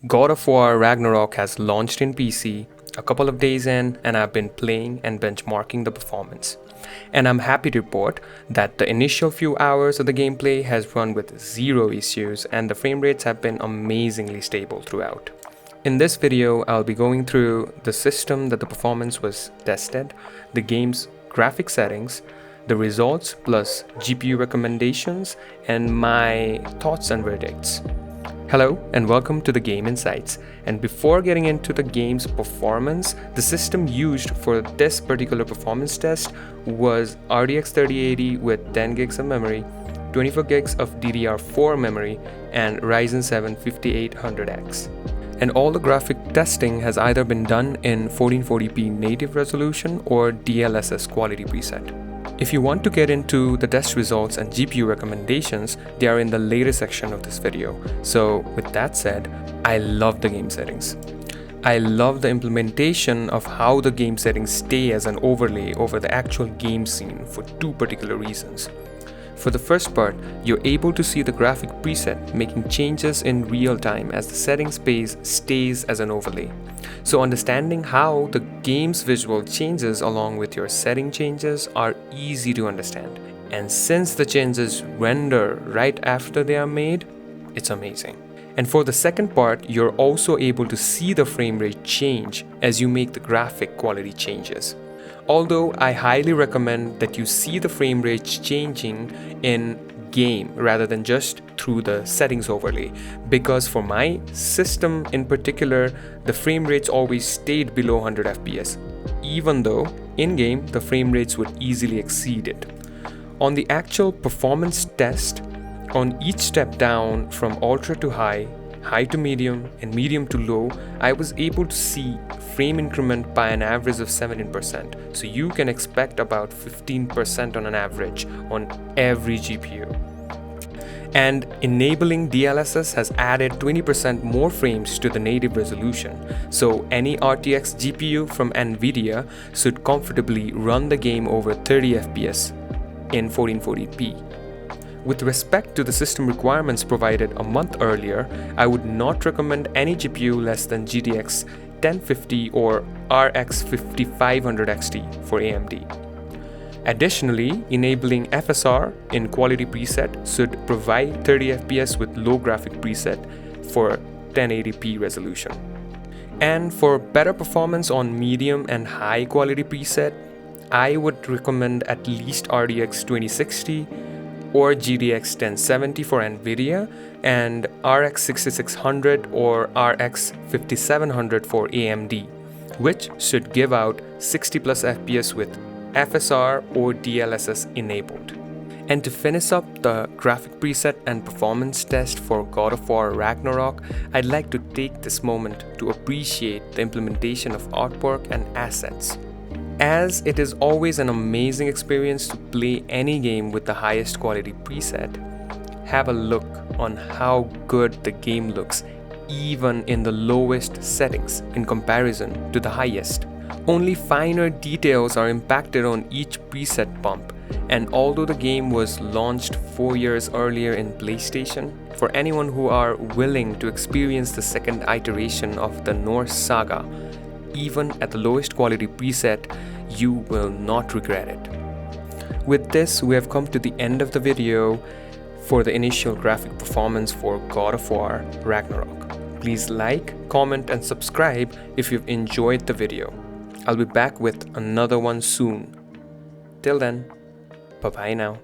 God of War Ragnarok has launched in PC a couple of days in, and I've been playing and benchmarking the performance. And I'm happy to report that the initial few hours of the gameplay has run with zero issues and the frame rates have been amazingly stable throughout. In this video, I'll be going through the system that the performance was tested, the game's graphic settings, the results plus GPU recommendations, and my thoughts and verdicts. Hello and welcome to the Game Insights. And before getting into the game's performance, the system used for this particular performance test was RTX 3080 with 10 gigs of memory, 24 gigs of DDR4 memory, and Ryzen 7 5800X. And all the graphic testing has either been done in 1440p native resolution or DLSS quality preset. If you want to get into the test results and GPU recommendations, they are in the later section of this video. So with that said, I love the game settings. I love the implementation of how the game settings stay as an overlay over the actual game scene for two particular reasons. For the first part, you're able to see the graphic preset making changes in real time as the settings page stays as an overlay. So understanding how the game's visual changes along with your setting changes are easy to understand. And since the changes render right after they are made, it's amazing. And for the second part, you're also able to see the frame rate change as you make the graphic quality changes. Although I highly recommend that you see the frame rates changing in game rather than just through the settings overlay, because for my system in particular, the frame rates always stayed below 100 FPS, even though in-game the frame rates would easily exceed it. On the actual performance test, on each step down from ultra to high, high to medium, and medium to low, I was able to see frame increment by an average of 17%. So you can expect about 15% on an average on every GPU. And enabling DLSS has added 20% more frames to the native resolution. So any RTX GPU from NVIDIA should comfortably run the game over 30 FPS in 1440p. With respect to the system requirements provided a month earlier, I would not recommend any GPU less than GTX 1050 or RX 5500 XT for AMD. Additionally, enabling FSR in quality preset should provide 30 FPS with low graphic preset for 1080p resolution. And for better performance on medium and high quality preset, I would recommend at least RTX 2060 or GTX 1070 for NVIDIA and RX 6600 or RX 5700 for AMD, which should give out 60 plus FPS with FSR or DLSS enabled. And to finish up the graphic preset and performance test for God of War Ragnarok, I'd like to take this moment to appreciate the implementation of artwork and assets. As it is always an amazing experience to play any game with the highest quality preset, have a look on how good the game looks even in the lowest settings in comparison to the highest. Only finer details are impacted on each preset bump, and although the game was launched 4 years earlier in PlayStation, for anyone who are willing to experience the second iteration of the Norse saga, even at the lowest quality preset, you will not regret it. With this, we have come to the end of the video for the initial graphic performance for God of War Ragnarok. Please like, comment, and subscribe if you've enjoyed the video. I'll be back with another one soon. Till then, bye-bye now.